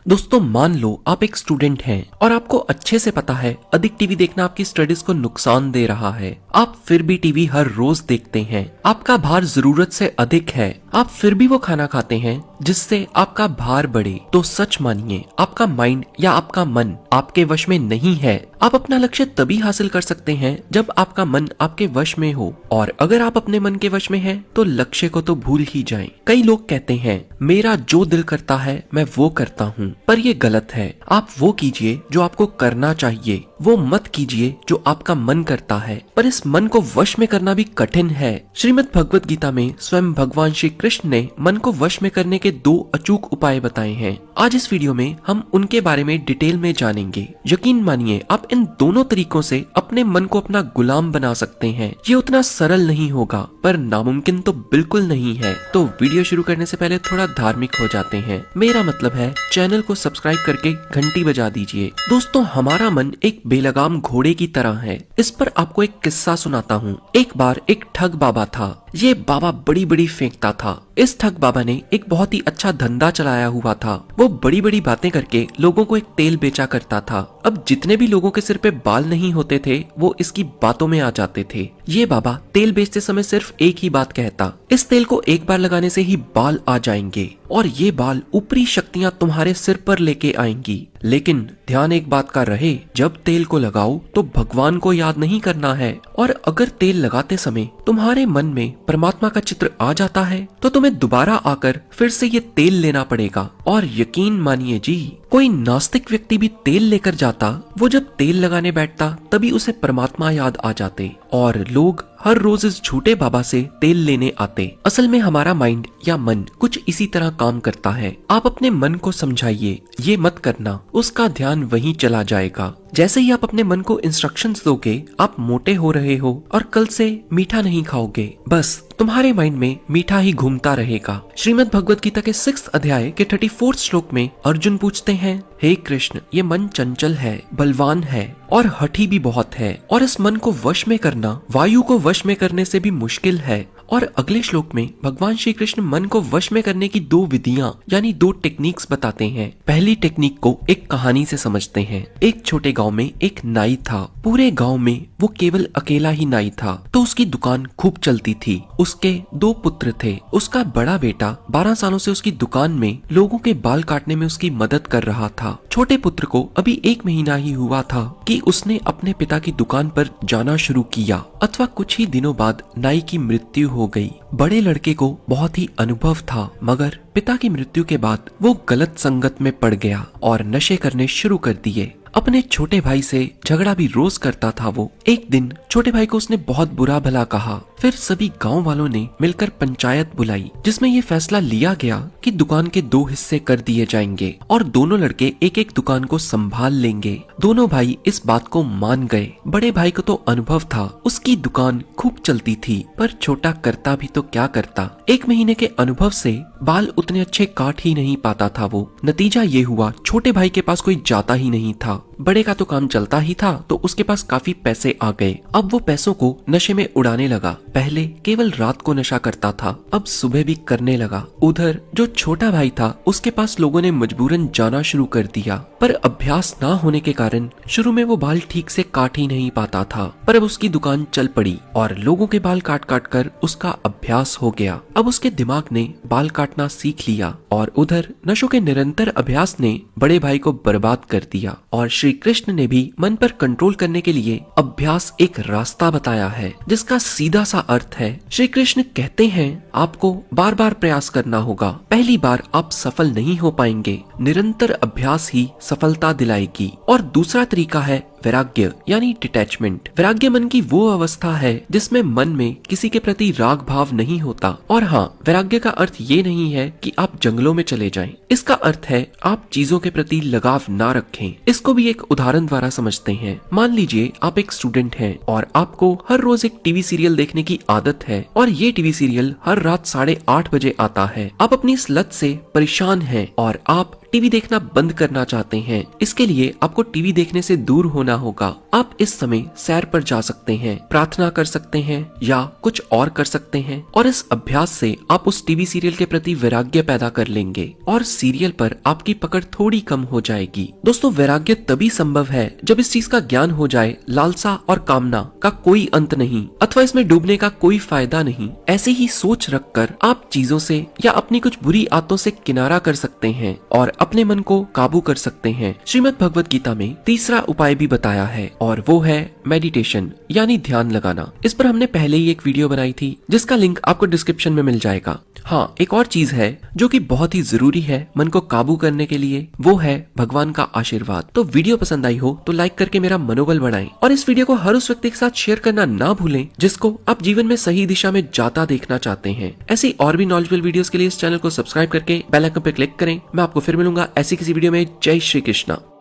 दोस्तों मान लो आप एक स्टूडेंट हैं और आपको अच्छे से पता है अधिक टीवी देखना आपकी स्टडीज को नुकसान दे रहा है। आप फिर भी टीवी हर रोज देखते हैं। आपका भार जरूरत से अधिक है, आप फिर भी वो खाना खाते हैं जिससे आपका भार बढ़े। तो सच मानिए आपका माइंड या आपका मन आपके वश में नहीं है। आप अपना लक्ष्य तभी हासिल कर सकते हैं जब आपका मन आपके वश में हो, और अगर आप अपने मन के वश में हैं तो लक्ष्य को तो भूल ही जाएं। कई लोग कहते हैं मेरा जो दिल करता है मैं वो करता हूँ, पर ये गलत है। आप वो कीजिए जो आपको करना चाहिए, वो मत कीजिए जो आपका मन करता है। पर इस मन को वश में करना भी कठिन है। श्रीमद् भगवत गीता में स्वयं भगवान श्री कृष्ण ने मन को वश में करने के 2 अचूक उपाय बताए हैं। आज इस वीडियो में हम उनके बारे में डिटेल में जानेंगे। यकीन मानिए आप इन दोनों तरीकों से अपने मन को अपना गुलाम बना सकते हैं। ये उतना सरल नहीं होगा, पर नामुमकिन तो बिल्कुल नहीं है। तो वीडियो शुरू करने से पहले थोड़ा धार्मिक हो जाते हैं। मेरा मतलब है चैनल को सब्सक्राइब करके घंटी बजा दीजिए। दोस्तों हमारा मन एक बेलगाम घोड़े की तरह है। इस पर आपको एक किस्सा सुनाता हूँ। एक बार एक ठग बाबा था। ये बाबा बड़ी बड़ी फेंकता था। इस ठग बाबा ने एक बहुत ही अच्छा धंधा चलाया हुआ था। वो बड़ी बड़ी बातें करके लोगों को एक तेल बेचा करता था। अब जितने भी लोगों के सिर पे बाल नहीं होते थे वो इसकी बातों में आ जाते थे। ये बाबा तेल बेचते समय सिर्फ एक ही बात कहता, इस तेल को एक बार लगाने से ही बाल आ जाएंगे और ये बाल ऊपरी शक्तियां तुम्हारे सिर पर लेके आएंगी। लेकिन ध्यान एक बात का रहे, जब तेल को लगाओ तो भगवान को याद नहीं करना है। और अगर तेल लगाते समय तुम्हारे मन में परमात्मा का चित्र आ जाता है तो तुम्हें दोबारा आकर फिर से ये तेल लेना पड़ेगा। और यकीन मानिए जी, कोई नास्तिक व्यक्ति भी तेल लेकर जाता, वो जब तेल लगाने बैठता तभी उसे परमात्मा याद आ जाते और लोग हर रोज इस झूठे बाबा से तेल लेने आते। असल में हमारा माइंड या मन कुछ इसी तरह काम करता है। आप अपने मन को समझाइए ये मत करना, उसका ध्यान वहीं चला जाएगा। जैसे ही आप अपने मन को इंस्ट्रक्शंस दोगे, आप मोटे हो रहे हो और कल से मीठा नहीं खाओगे, बस तुम्हारे माइंड में मीठा ही घूमता रहेगा। श्रीमद् भगवत गीता के 6th अध्याय के 34th श्लोक में अर्जुन पूछते हैं, हे कृष्ण, ये मन चंचल है, बलवान है और हठी भी बहुत है, और इस मन को वश में करना वायु को वश में करने से भी मुश्किल है। और अगले श्लोक में भगवान श्री कृष्ण मन को वश में करने की 2 विधियां यानी 2 टेक्निक्स बताते हैं। पहली टेक्निक को एक कहानी से समझते हैं। एक छोटे गांव में एक नाई था। पूरे गांव में वो केवल अकेला ही नाई था, तो उसकी दुकान खूब चलती थी। उसके 2 पुत्र थे। उसका बड़ा बेटा 12 सालों से उसकी दुकान में लोगों के बाल काटने में उसकी मदद कर रहा था। छोटे पुत्र को अभी 1 महीना ही हुआ था कि उसने अपने पिता की दुकान पर जाना शुरू किया, अथवा कुछ ही दिनों बाद नाई की मृत्यु हो गई। बड़े लड़के को बहुत ही अनुभव था, मगर पिता की मृत्यु के बाद वो गलत संगत में पड़ गया और नशे करने शुरू कर दिए। अपने छोटे भाई से झगड़ा भी रोज करता था वो। एक दिन छोटे भाई को उसने बहुत बुरा भला कहा। फिर सभी गांव वालों ने मिलकर पंचायत बुलाई, जिसमें ये फैसला लिया गया कि दुकान के 2 हिस्से कर दिए जाएंगे और दोनों लड़के एक एक दुकान को संभाल लेंगे। दोनों भाई इस बात को मान गए। बड़े भाई को तो अनुभव था, उसकी दुकान खूब चलती थी, पर छोटा करता भी तो क्या करता। 1 महीने के अनुभव से बाल उतने अच्छे काट ही नहीं पाता था वो। नतीजा ये हुआ, छोटे भाई के पास कोई जाता ही नहीं था। बड़े का तो काम चलता ही था, तो उसके पास काफी पैसे आ गए। अब वो पैसों को नशे में उड़ाने लगा। पहले केवल रात को नशा करता था, अब सुबह भी करने लगा। उधर जो छोटा भाई था उसके पास लोगों ने मजबूरन जाना शुरू कर दिया, पर अभ्यास ना होने के कारण शुरू में वो बाल ठीक से काट ही नहीं पाता था। पर अब उसकी दुकान चल पड़ी और लोगों के बाल काट काट कर उसका अभ्यास हो गया। अब उसके दिमाग ने बाल काटना सीख लिया और उधर नशों के निरंतर अभ्यास ने बड़े भाई को बर्बाद कर दिया। और श्री कृष्ण ने भी मन पर कंट्रोल करने के लिए अभ्यास एक रास्ता बताया है, जिसका सीधा सा अर्थ है, श्री कृष्ण कहते हैं आपको बार बार प्रयास करना होगा। पहली बार आप सफल नहीं हो पाएंगे, निरंतर अभ्यास ही सफलता दिलाएगी। और दूसरा तरीका है वैराग्य यानी डिटैचमेंट। वैराग्य मन की वो अवस्था है जिसमें मन में किसी के प्रति राग भाव नहीं होता। और हाँ, वैराग्य का अर्थ ये नहीं है कि आप जंगलों में चले जाएं। इसका अर्थ है आप चीजों के प्रति लगाव ना रखें। इसको भी एक उदाहरण द्वारा समझते हैं। मान लीजिए आप एक स्टूडेंट हैं और आपको हर रोज एक टीवी सीरियल देखने की आदत है, और ये टीवी सीरियल हर रात 8:30 बजे आता है। आप अपनी इस लत से परेशान हैं और आप टीवी देखना बंद करना चाहते हैं, इसके लिए आपको टीवी देखने से दूर होना होगा। आप इस समय सैर पर जा सकते हैं, प्रार्थना कर सकते हैं या कुछ और कर सकते हैं और इस अभ्यास से आप उस टीवी सीरियल के प्रति वैराग्य पैदा कर लेंगे और सीरियल पर आपकी पकड़ थोड़ी कम हो जाएगी। दोस्तों, वैराग्य तभी संभव है जब इस चीज का ज्ञान हो जाए लालसा और कामना का कोई अंत नहीं अथवा इसमें डूबने का कोई फायदा नहीं। ऐसे ही सोच रखकर आप चीजों से या अपनी कुछ बुरी आदतों से किनारा कर सकते हैं और अपने मन को काबू कर सकते हैं। श्रीमद् भगवत गीता में तीसरा उपाय भी बताया है और वो है मेडिटेशन यानी ध्यान लगाना। इस पर हमने पहले ही एक वीडियो बनाई थी जिसका लिंक आपको डिस्क्रिप्शन में मिल जाएगा। हाँ, एक और चीज है जो कि बहुत ही जरूरी है मन को काबू करने के लिए, वो है भगवान का आशीर्वाद। तो वीडियो पसंद आई हो तो लाइक करके मेरा मनोबल बढ़ाएं और इस वीडियो को हर उस व्यक्ति के साथ शेयर करना ना भूलें जिसको आप जीवन में सही दिशा में जाता देखना चाहते हैं। ऐसी और भी नॉलेजेबल वीडियोस के लिए इस चैनल को सब्सक्राइब करके बेल आइकन पर क्लिक करें। मैं आपको फिर मिलूंगा ऐसी किसी वीडियो में। जय श्री कृष्णा।